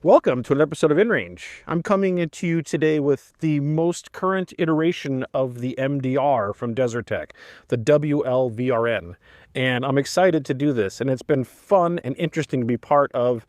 Welcome to an episode of InRange. I'm coming to you today with the most current iteration of the MDR from Desertec, the WLVRN. And I'm excited to do this, and it's been fun and interesting to be part of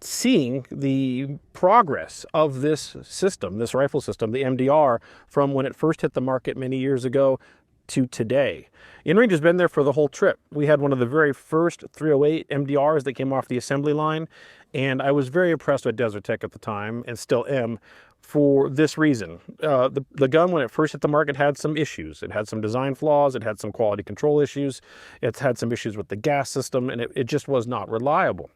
seeing the progress of this system, this rifle system, the MDR, from when it first hit the market many years ago to today. InRange has been there for the whole trip. We had one of the very first 308 MDRs that came off the assembly line, and I was very impressed with Desertec at the time, and still am, for this reason. The gun, when it first hit the market, had some issues. It had some design flaws, it had some quality control issues, it had some issues with the gas system, and it just was not reliable.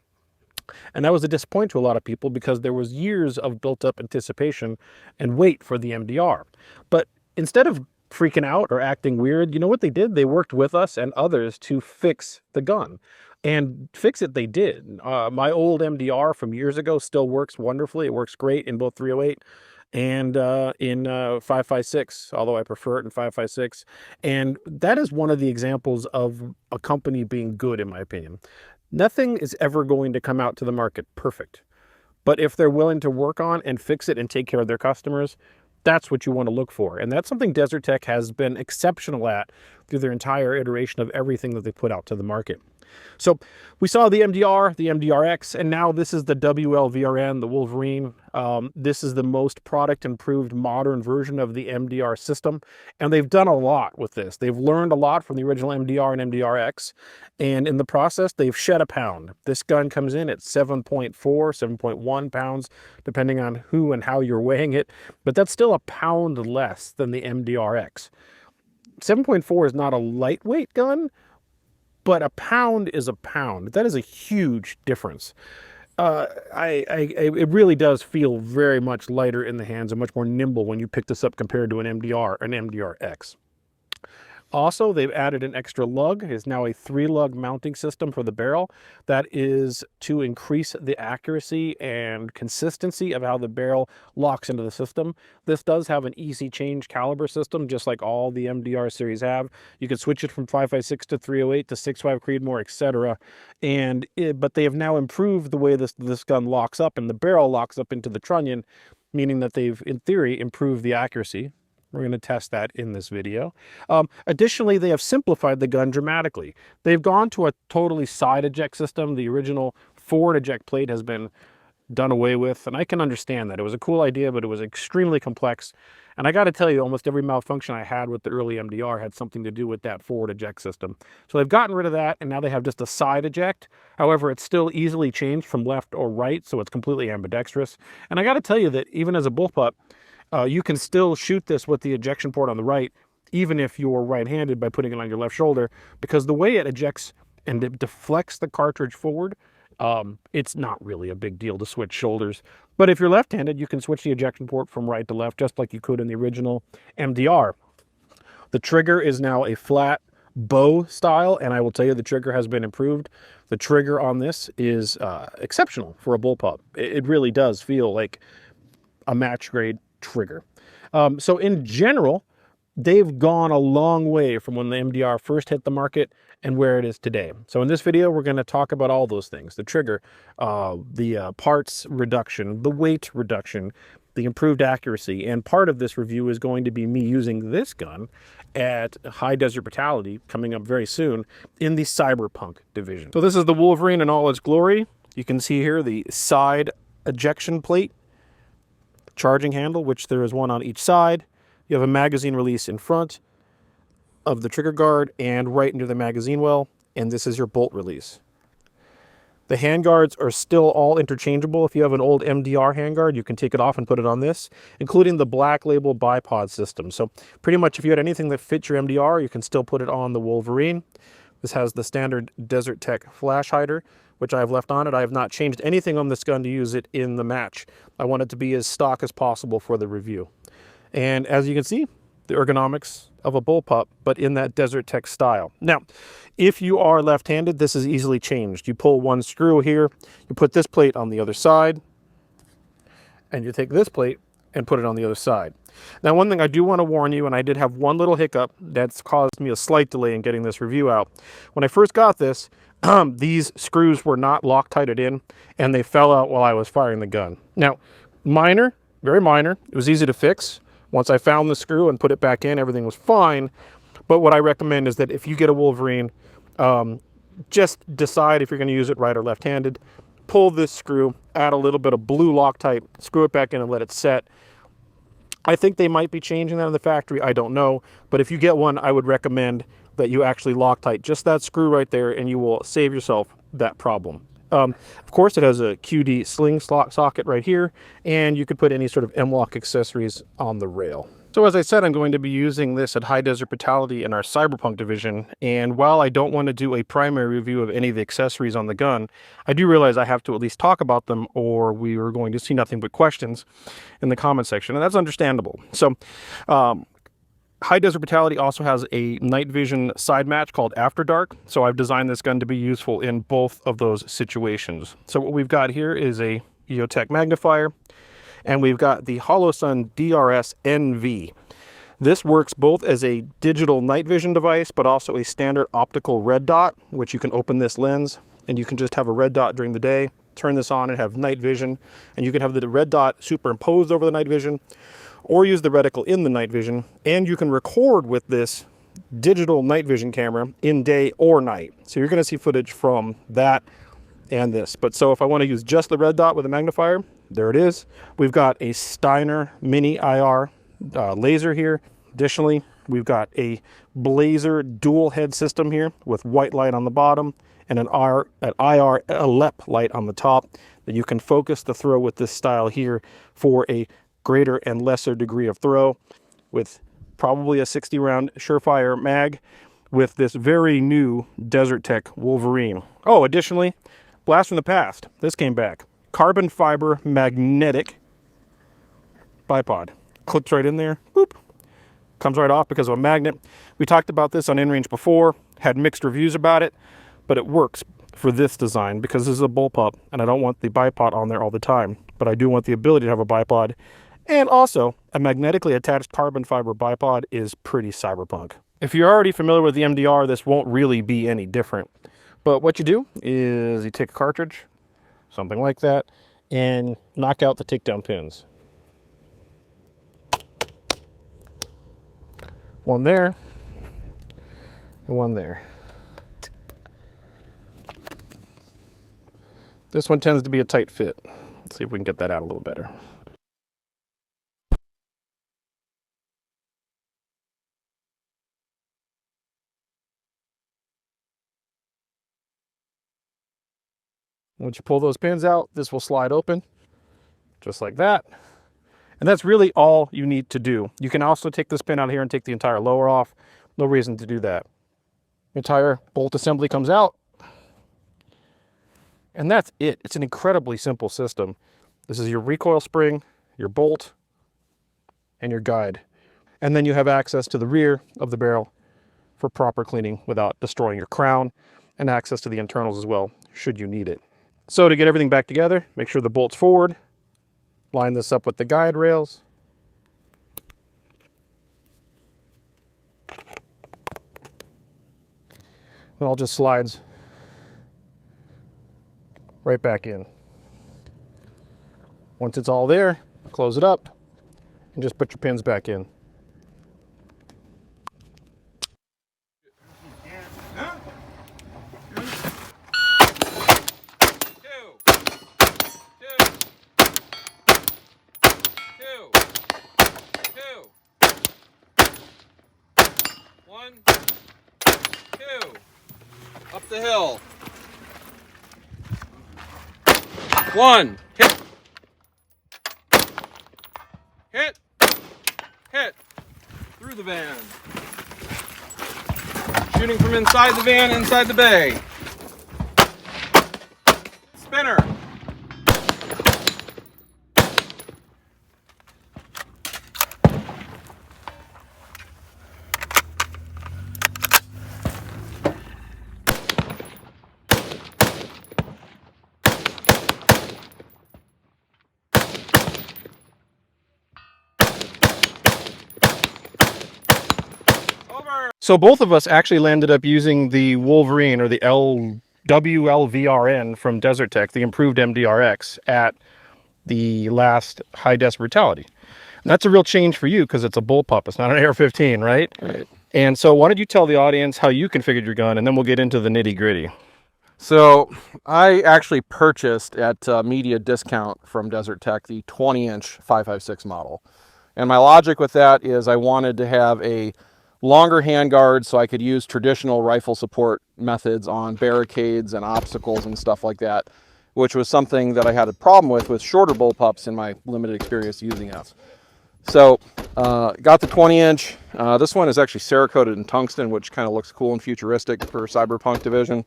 And that was a disappointment to a lot of people because there was years of built-up anticipation and wait for the MDR. But instead of freaking out or acting weird, you know what they did? They worked with us and others to fix the gun. And fix it they did. My old MDR from years ago still works wonderfully. It works great in both 308 and in 5.56, although I prefer it in 5.56. And that is one of the examples of a company being good, in my opinion. Nothing is ever going to come out to the market perfect. But if they're willing to work on and fix it and take care of their customers, that's what you want to look for. And that's something Desertec has been exceptional at through their entire iteration of everything that they put out to the market. So we saw the MDR, the MDRX, and now this is the WLVRN, the Wolverine. This is the most product improved modern version of the MDR system. And they've done a lot with this. They've learned a lot from the original MDR and MDRX. And in the process, they've shed a pound. This gun comes in at 7.4, 7.1 pounds, depending on who and how you're weighing it. But that's still a pound less than the MDRX. 7.4 is not a lightweight gun, but a pound is a pound. That is a huge difference. It really does feel very much lighter in the hands and much more nimble when you pick this up compared to an MDR, an MDRX. Also, they've added an extra lug. It's now a 3-lug mounting system for the barrel. That is to increase the accuracy and consistency of how the barrel locks into the system. This does have an easy change caliber system, just like all the MDR series have. You can switch it from 5.56 to 308 to 6.5 Creedmoor, etc. But they have now improved the way this gun locks up, and the barrel locks up into the trunnion, meaning that they've, in theory, improved the accuracy. We're going to test that in this video. Additionally, they have simplified the gun dramatically. They've gone to a totally side eject system. The original forward eject plate has been done away with, and I can understand that. It was a cool idea, but it was extremely complex. And I got to tell you, almost every malfunction I had with the early MDR had something to do with that forward eject system. So they've gotten rid of that, and now they have just a side eject. However, it's still easily changed from left or right, so it's completely ambidextrous. And I got to tell you that even as a bullpup, you can still shoot this with the ejection port on the right, even if you're right-handed, by putting it on your left shoulder, because the way it ejects and it deflects the cartridge forward, it's not really a big deal to switch shoulders. But if you're left-handed, you can switch the ejection port from right to left, just like you could in the original MDR. The trigger is now a flat bow style, and I will tell you the trigger has been improved. The trigger on this is exceptional for a bullpup. It really does feel like a match-grade trigger. So in general, they've gone a long way from when the MDR first hit the market and where it is today. So in this video, we're going to talk about all those things: the trigger, the parts reduction, the weight reduction, the improved accuracy. And part of this review is going to be me using this gun at High Desert Brutality coming up very soon in the Cyberpunk division. So this is the Wolverine in all its glory. You can see here the side ejection plate, charging handle, which there is one on each side. You have a magazine release in front of the trigger guard and right into the magazine well, and this is your bolt release. The handguards are still all interchangeable. If you have an old MDR handguard, you can take it off and put it on this, including the Black Label bipod system. So pretty much if you had anything that fits your MDR, you can still put it on the Wolverine. This has the standard Desertec flash hider, which I have left on it. I have not changed anything on this gun to use it in the match. I want it to be as stock as possible for the review. And as you can see, the ergonomics of a bullpup, but in that Desertec style. Now, if you are left-handed, this is easily changed. You pull one screw here, you put this plate on the other side, and you take this plate and put it on the other side. Now, one thing I do want to warn you, and I did have one little hiccup that's caused me a slight delay in getting this review out. When I first got this, these screws were not Loctited in, and they fell out while I was firing the gun. Now, minor, very minor. It was easy to fix. Once I found the screw and put it back in, everything was fine. But what I recommend is that if you get a Wolverine, just decide if you're going to use it right or left-handed. Pull this screw, add a little bit of blue Loctite, screw it back in and let it set. I think they might be changing that in the factory. I don't know. But if you get one, I would recommend that you actually Loctite just that screw right there, and you will save yourself that problem. Of course, it has a QD sling slot socket right here, and you could put any sort of M-LOK accessories on the rail. So as I said, I'm going to be using this at High Desert Brutality in our Cyberpunk division, and while I don't want to do a primary review of any of the accessories on the gun, I do realize I have to at least talk about them, or we are going to see nothing but questions in the comment section, and that's understandable. So High Desert Brutality also has a night vision side match called After Dark, so I've designed this gun to be useful in both of those situations. So what we've got here is a EOTech magnifier, and we've got the Holosun DRS NV. This works both as a digital night vision device, but also a standard optical red dot, which you can open this lens, and you can just have a red dot during the day, turn this on and have night vision, and you can have the red dot superimposed over the night vision, or use the reticle in the night vision, and you can record with this digital night vision camera in day or night. So you're going to see footage from that and this. But so if I want to use just the red dot with a magnifier, there it is. We've got a Steiner Mini IR laser here. Additionally, we've got a Blazer dual head system here with white light on the bottom and an IR LEP light on the top that you can focus the throw with this style here for a greater and lesser degree of throw, with probably a 60 round Surefire mag with this very new Desert Tech Wolverine. Oh, additionally, blast from the past. This came back. Carbon fiber magnetic bipod. Clips right in there. Boop. Comes right off because of a magnet. We talked about this on InRange before, had mixed reviews about it, but it works for this design because this is a bullpup and I don't want the bipod on there all the time, but I do want the ability to have a bipod. And also, a magnetically attached carbon fiber bipod is pretty cyberpunk. If you're already familiar with the MDR, this won't really be any different. But what you do is you take a cartridge, something like that, and knock out the takedown pins. One there, and one there. This one tends to be a tight fit. Let's see if we can get that out a little better. Once you pull those pins out, this will slide open, just like that. And that's really all you need to do. You can also take this pin out here and take the entire lower off. No reason to do that. Entire bolt assembly comes out. And that's it. It's an incredibly simple system. This is your recoil spring, your bolt, and your guide. And then you have access to the rear of the barrel for proper cleaning without destroying your crown, and access to the internals as well, should you need it. So to get everything back together, make sure the bolt's forward, line this up with the guide rails. It all just slides right back in. Once it's all there, close it up and just put your pins back in. One, two, up the hill. One, hit, hit, hit, through the van. Shooting from inside the van, inside the bay. Spinner. So both of us actually landed up using the Wolverine, or the WLVRN from Desert Tech, the improved MDRX, at the last high des brutality. And that's a real change for you because it's a bullpup. It's not an AR-15, right? Right. And so why don't you tell the audience how you configured your gun, and then we'll get into the nitty gritty. So I actually purchased at media discount from Desert Tech the 20-inch 5.56 model. And my logic with that is I wanted to have a longer handguard so I could use traditional rifle support methods on barricades and obstacles and stuff like that, which was something that I had a problem with shorter bullpups in my limited experience using it. So got the 20-inch. This one is actually Cerakoted in tungsten, which kind of looks cool and futuristic for Cyberpunk Division.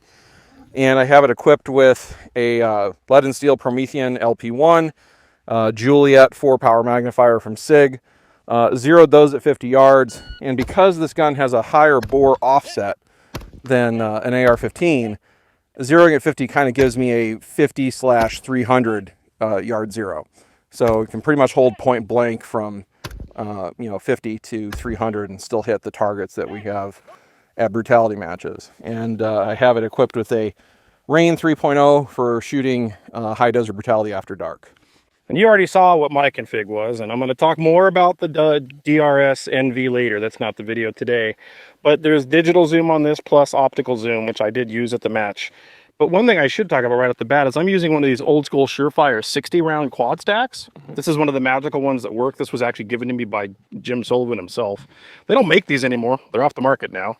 And I have it equipped with a lead and steel Promethean LP1, Juliet 4-power magnifier from SIG, zeroed those at 50 yards. And because this gun has a higher bore offset than an AR-15, zeroing at 50 kind of gives me a 50/300 yard zero. So it can pretty much hold point blank from 50 to 300 and still hit the targets that we have at brutality matches. And I have it equipped with a Rain 3.0 for shooting high desert brutality after dark. And you already saw what my config was, and I'm going to talk more about the DRS NV later. That's not the video today. But there's digital zoom on this plus optical zoom, which I did use at the match. But one thing I should talk about right off the bat is I'm using one of these old school Surefire 60-round quad stacks. This is one of the magical ones that work. This was actually given to me by Jim Sullivan himself. They don't make these anymore. They're off the market now.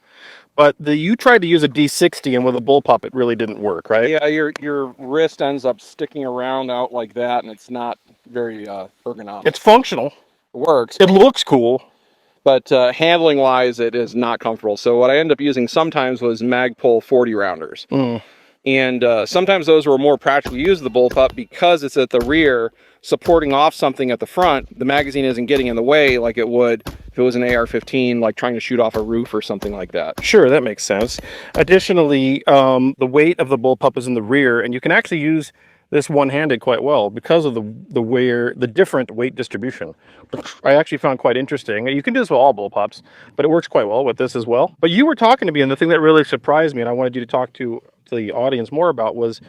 But you tried to use a D60, and with a bullpup, it really didn't work, right? Yeah, your wrist ends up sticking around out like that, and it's not very ergonomic. It's functional. It works. It looks cool. But handling-wise, it is not comfortable. So what I ended up using sometimes was Magpul 40-rounders. And sometimes those were more practical to use the bullpup because it's at the rear, supporting off something at the front. The magazine isn't getting in the way like it would if it was an AR-15, like trying to shoot off a roof or something like that. Sure, that makes sense. Additionally, the weight of the bullpup is in the rear, and you can actually use this one-handed quite well because of the different weight distribution, which I actually found quite interesting. You can do this with all bullpups, but it works quite well with this as well. But you were talking to me, and the thing that really surprised me, and I wanted you to talk to the audience more about, was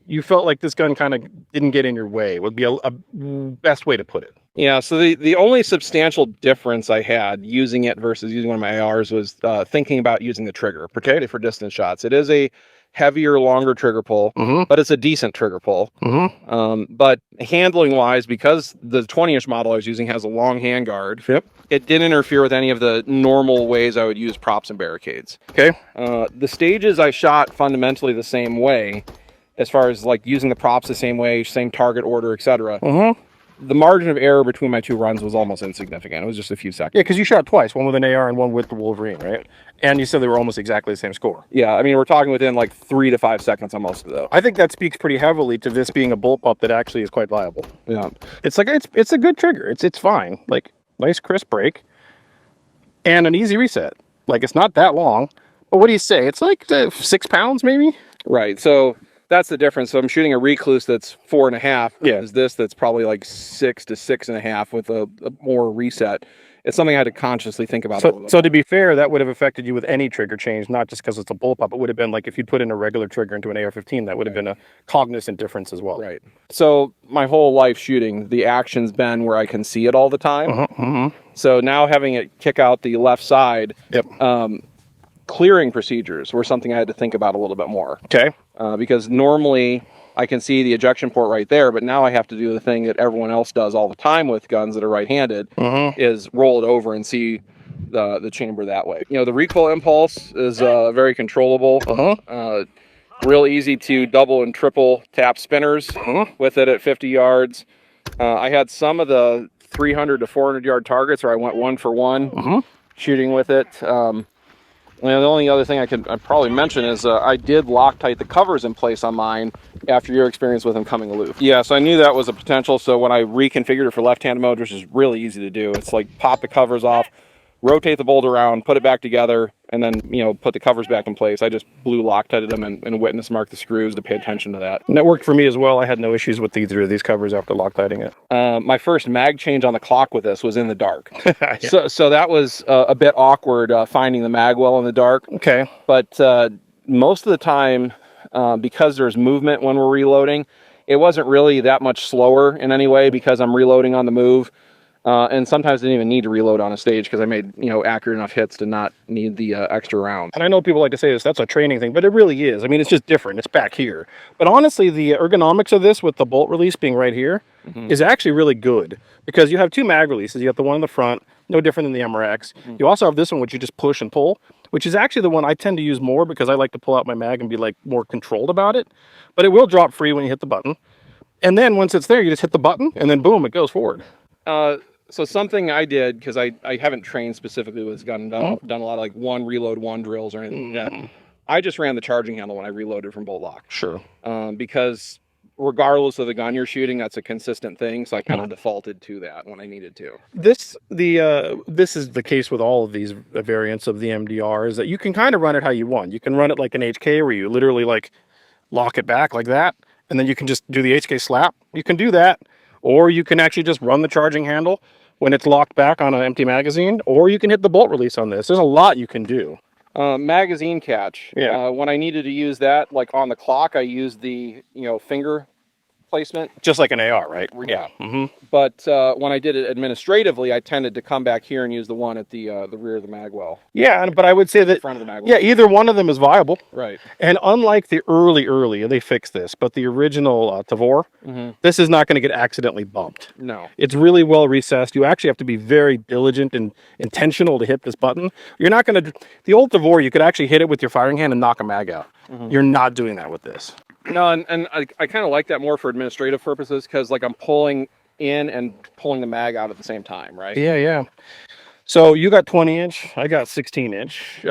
you felt like this gun kind of didn't get in your way, would be a best way to put it. Yeah, so the only substantial difference I had using it versus using one of my ARs was thinking about using the trigger, particularly for distance shots. It is a heavier, longer trigger pull, but it's a decent trigger pull. But handling wise, because the 20-inch model I was using has a long handguard, it didn't interfere with any of the normal ways I would use props and barricades. Okay. The stages I shot fundamentally the same way, as far as like using the props the same way, same target order, etc. The margin of error between my two runs was almost insignificant. It was just a few seconds. Yeah, because you shot twice, one with an AR and one with the Wolverine, right? And you said they were almost exactly the same score. Yeah, I mean, we're talking within like 3 to 5 seconds on most of those. I think that speaks pretty heavily to this being a bullpup that actually is quite viable. Yeah, it's like it's a good trigger. It's fine. Like nice crisp break and an easy reset. Like it's not that long. But what do you say? It's like 6 pounds maybe. Right. So that's the difference. So I'm shooting a Recluse that's 4.5. Yeah. Is this that's probably like 6 to 6.5 with a more reset. It's something I had to consciously think about. So to be fair, that would have affected you with any trigger change, not just because it's a bullpup. It would have been like if you'd put in a regular trigger into an AR-15, that would have been a cognizant difference as well. Right. So my whole life shooting, the action's been where I can see it all the time. So now having it kick out the left side, clearing procedures were something I had to think about a little bit more. Okay. Because normally I can see the ejection port right there, but now I have to do the thing that everyone else does all the time with guns that are right-handed, is roll it over and see the chamber that way. You know, the recoil impulse is very controllable. Real easy to double and triple tap spinners with it at 50 yards. I had some of the 300 to 400 yard targets where I went 1 for 1 shooting with it. And the only other thing I'd probably mention is I did Loctite the covers in place on mine after your experience with them coming aloof. Yeah, so I knew that was a potential. So when I reconfigured it for left-handed mode, which is really easy to do, it's like pop the covers off, rotate the bolt around, put it back together, and then, you know, put the covers back in place. I just blue Loctited them and witness marked the screws to pay attention to that. And that worked for me as well. I had no issues with either of these covers after Loctiting it. My first mag change on the clock with this was in the dark. So that was a bit awkward finding the mag well in the dark. Okay. But most of the time, because there's movement when we're reloading. It wasn't really that much slower in any way because I'm reloading on the move. And sometimes I didn't even need to reload on a stage because I made, accurate enough hits to not need the extra round. And I know people like to say this, that's a training thing, but it really is. I mean, it's just different. It's back here. But honestly, the ergonomics of this with the bolt release being right here is actually really good because you have two mag releases. You have the one in the front, no different than the MRX. You also have this one, which you just push and pull, which is actually the one I tend to use more because I like to pull out my mag and be like more controlled about it. But it will drop free when you hit the button. And then once it's there, you just hit the button and then boom, it goes forward. So something I did, because I haven't trained specifically with this gun, done a lot of like one reload, one drills or anything like that. I just ran the charging handle when I reloaded from bolt lock. Sure. Because regardless of the gun you're shooting, that's a consistent thing. So I kind of defaulted to that when I needed to. This is the case with all of these variants of the MDR is that you can kind of run it how you want. You can run it like an HK where you literally like lock it back like that, and then you can just do the HK slap. You can do that, or you can actually just run the charging handle when it's locked back on an empty magazine, or you can hit the bolt release on this. There's a lot you can do. Magazine catch. Yeah. When I needed to use that, like on the clock, I used the finger placement. Just like an AR, right? Yeah. But when I did it administratively, I tended to come back here and use the one at the rear of the mag well. Yeah, but I would say that Front of the mag well. yeah, either one of them is viable. Right. And unlike the early, they fixed this, but the original Tavor, this is not going to get accidentally bumped. No. It's really well recessed. You actually have to be very diligent and intentional to hit this button. You're not going to, the old Tavor, you could actually hit it with your firing hand and knock a mag out. You're not doing that with this. No, and I kind of like that more for administrative purposes because like I'm pulling in and pulling the mag out at the same time, right? Yeah. So you got 20-inch, I got 16-inch.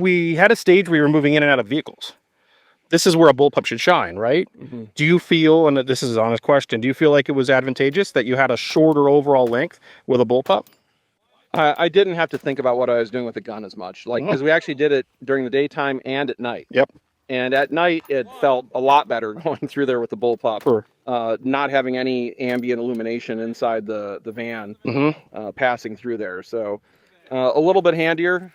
We had a stage where we were moving in and out of vehicles. This is where a bullpup should shine, right? Do you feel, and this is an honest question, do you feel like it was advantageous that you had a shorter overall length with a bullpup? I didn't have to think about what I was doing with the gun as much, like because we actually did it during the daytime and at night. Yep. And at night, it felt a lot better going through there with the bullpup. Sure. Not having any ambient illumination inside the van passing through there. So a little bit handier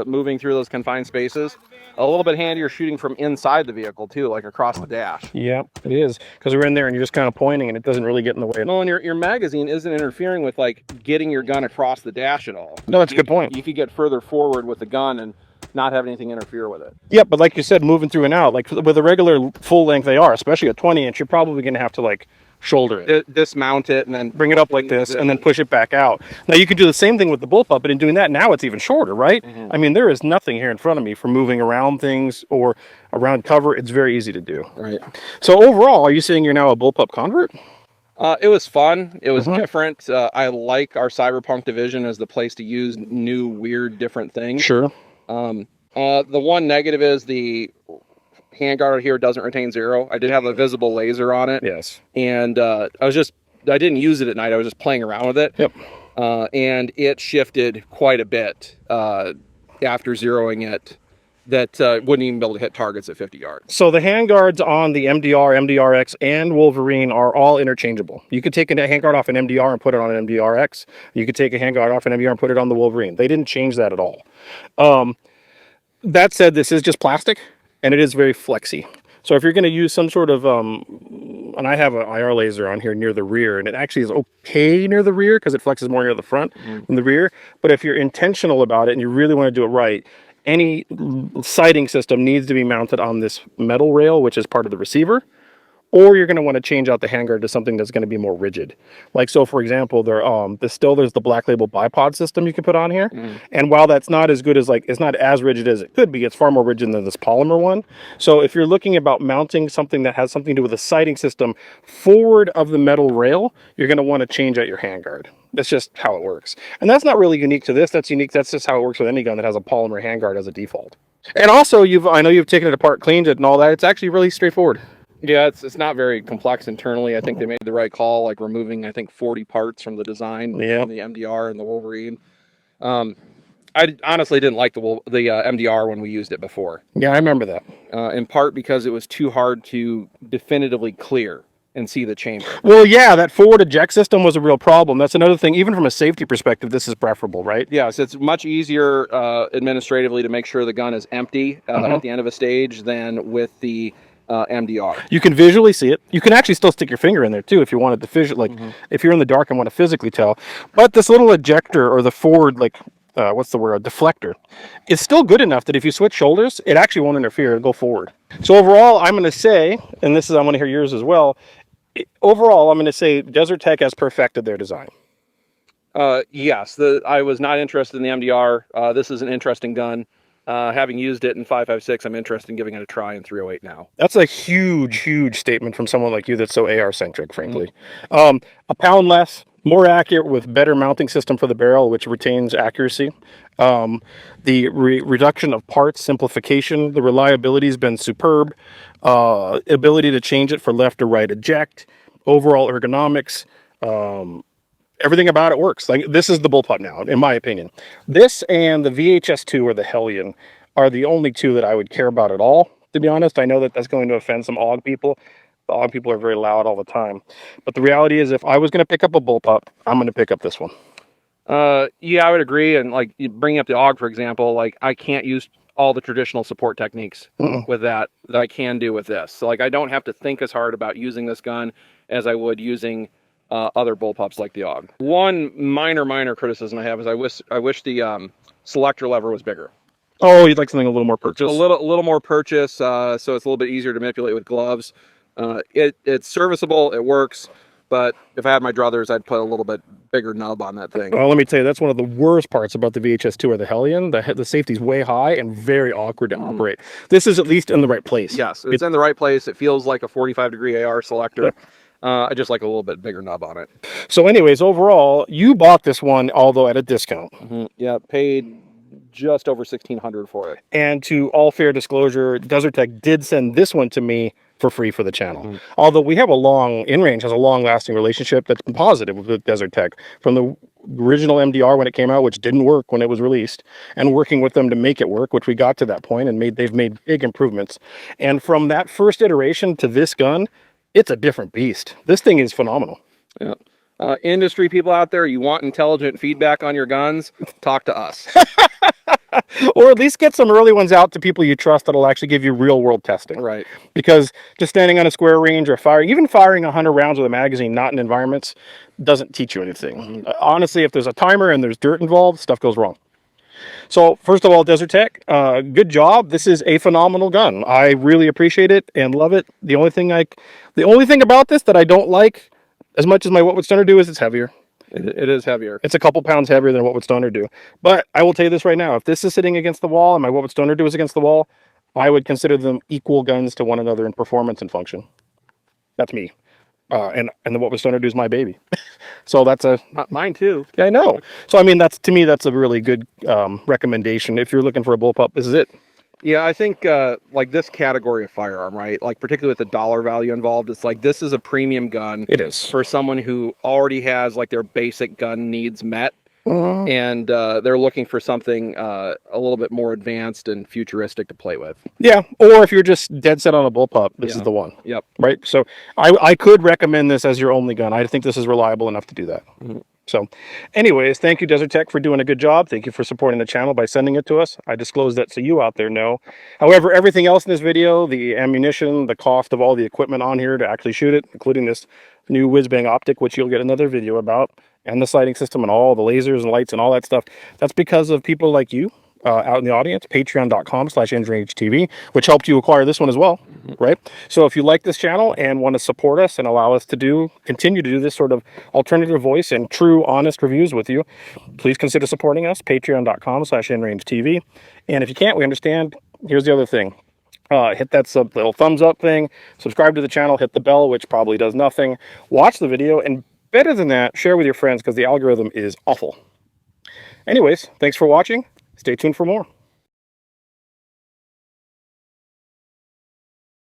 moving through those confined spaces. A little bit handier shooting from inside the vehicle, too, like across the dash. Yeah, it is. Because we're in there and you're just kind of pointing and it doesn't really get in the way. No, and your magazine isn't interfering with, like, getting your gun across the dash at all. No, that's a good point. You could get further forward with the gun and not have anything interfere with it. Yeah, but like you said, moving through and out, like with a regular full-length AR, especially a 20-inch, you're probably going to have to, like, shoulder it. Dismount it and then bring it up like this and then push it back out. Now you can do the same thing with the bullpup, but in doing that now it's even shorter, right? I mean, there is nothing here in front of me for moving around things or around cover. It's very easy to do. Right. So overall, are you saying you're now a bullpup convert? It was fun. It was different. I like our Cyberpunk division as the place to use new, weird, different things. Sure. The one negative is the handguard here doesn't retain zero. I did have a visible laser on it. Yes. And I didn't use it at night. I was just playing around with it. Yep. And it shifted quite a bit after zeroing it that wouldn't even be able to hit targets at 50 yards. So the handguards on the MDR, MDRX, and Wolverine are all interchangeable. You could take a handguard off an MDR and put it on an MDRX. You could take a handguard off an MDR and put it on the Wolverine. They didn't change that at all. That said, this is just plastic, and it is very flexy. So if you're going to use some sort of, and I have an IR laser on here near the rear, and it actually is okay near the rear because it flexes more near the front than the rear. But if you're intentional about it and you really want to do it right, any sighting system needs to be mounted on this metal rail, which is part of the receiver. Or you're going to want to change out the handguard to something that's going to be more rigid. Like, so for example, there's the Black Label bipod system you can put on here. And while that's not as good as, like, it's not as rigid as it could be, it's far more rigid than this polymer one. So if you're looking about mounting something that has something to do with a sighting system forward of the metal rail, you're going to want to change out your handguard. That's just how it works. And that's not really unique to this. That's unique. That's just how it works with any gun that has a polymer handguard as a default. And also, I know you've taken it apart, cleaned it and all that. It's actually really straightforward. Yeah, it's not very complex internally. I think they made the right call, like removing, I think, 40 parts from the design, from the MDR and the Wolverine. I honestly didn't like the MDR when we used it before. Yeah, I remember that. In part because it was too hard to definitively clear. and see the chamber. Well, yeah, that forward eject system was a real problem. That's another thing. Even from a safety perspective, this is preferable, right? Yes, it's much easier administratively to make sure the gun is empty at the end of a stage than with the MDR. You can visually see it. You can actually still stick your finger in there too if you wanted to like if you're in the dark and want to physically tell. But this little ejector or the forward, like what's the word, a deflector, is still good enough that if you switch shoulders, it actually won't interfere. It'll go forward. So overall, I'm going to say, and this is I want to hear yours as well. Overall, I'm going to say Desert Tech has perfected their design. Yes, I was not interested in the MDR. This is an interesting gun. Having used it in 5.56, I'm interested in giving it a try in 308 now. That's a huge, huge statement from someone like you that's so AR-centric, frankly. A pound less, more accurate with better mounting system for the barrel, which retains accuracy. The reduction of parts, simplification, the reliability has been superb. Ability to change it for left or right eject, overall ergonomics, everything about it works. Like, this is the bullpup now, in my opinion. This and the VHS2 or the Hellion are the only two that I would care about at all, to be honest. I know that that's going to offend some AUG people. The AUG people are very loud all the time. But the reality is, if I was going to pick up a bullpup, I'm going to pick up this one. Yeah, I would agree. And like bringing up the AUG, for example, like I can't use all the traditional support techniques with that I can do with this. So like I don't have to think as hard about using this gun as I would using other bullpups like the AUG. One minor criticism I have is I wish the selector lever was bigger. Oh, you'd like something a little more purchase? A little more purchase, so it's a little bit easier to manipulate with gloves. It's serviceable, it works, but if I had my druthers, I'd put a little bit bigger nub on that thing. Well, let me tell you, that's one of the worst parts about the VHS2 or the Hellion. The safety's way high and very awkward to operate. This is at least in the right place. Yes, it's in the right place. It feels like a 45-degree AR selector. I just like a little bit bigger nub on it. So anyways, overall, you bought this one, although at a discount. Yeah, paid just over $1,600 for it. And to all fair disclosure, Desert Tech did send this one to me for free for the channel. Although we have InRange has a long-lasting relationship that's been positive with Desert Tech. From the original MDR when it came out, which didn't work when it was released, and working with them to make it work, which we got to that point, and they've made big improvements. And from that first iteration to this gun, it's a different beast. This thing is phenomenal. Yeah. Industry people out there, you want intelligent feedback on your guns, talk to us. Or at least get some early ones out to people you trust that'll actually give you real world testing. Right. Because just standing on a square range or even firing 100 rounds with a magazine, not in environments, doesn't teach you anything. Honestly, if there's a timer and there's dirt involved, stuff goes wrong. So first of all, Desert Tech, good job. This is a phenomenal gun. I really appreciate it and love it. The only thing about this that I don't like as much as my What Would Stunner Do is it's heavier. It is heavier. It's a couple pounds heavier than What Would Stoner Do. But I will tell you this right now. If this is sitting against the wall and my What Would Stoner Do is against the wall, I would consider them equal guns to one another in performance and function. That's me. And the What Would Stoner Do is my baby. So that's mine too. Yeah, I know. So I mean, to me, that's a really good recommendation. If you're looking for a bullpup, this is it. Yeah, I think like this category of firearm, right? Like particularly with the dollar value involved, it's like this is a premium gun. It is. For someone who already has like their basic gun needs met. And they're looking for something a little bit more advanced and futuristic to play with. Yeah, or if you're just dead set on a bullpup, this is the one. Yep. Right? So I could recommend this as your only gun. I think this is reliable enough to do that. So anyways, thank you, Desert Tech, for doing a good job. Thank you for supporting the channel by sending it to us. I disclosed that so you out there know. However, everything else in this video, the ammunition, the cost of all the equipment on here to actually shoot it, including this new whiz-bang optic, which you'll get another video about, and the sighting system and all the lasers and lights and all that stuff, that's because of people like you out in the audience. Patreon.com/InRange TV, which helped you acquire this one as well, right? So if you like this channel and want to support us and allow us to continue to do this sort of alternative voice and true, honest reviews with you, please consider supporting us. Patreon.com/InRange TV. And if you can't, we understand. Here's the other thing. Hit that little thumbs up thing, subscribe to the channel, hit the bell, which probably does nothing. Watch the video, and better than that, share with your friends because the algorithm is awful. Anyways, thanks for watching. Stay tuned for more.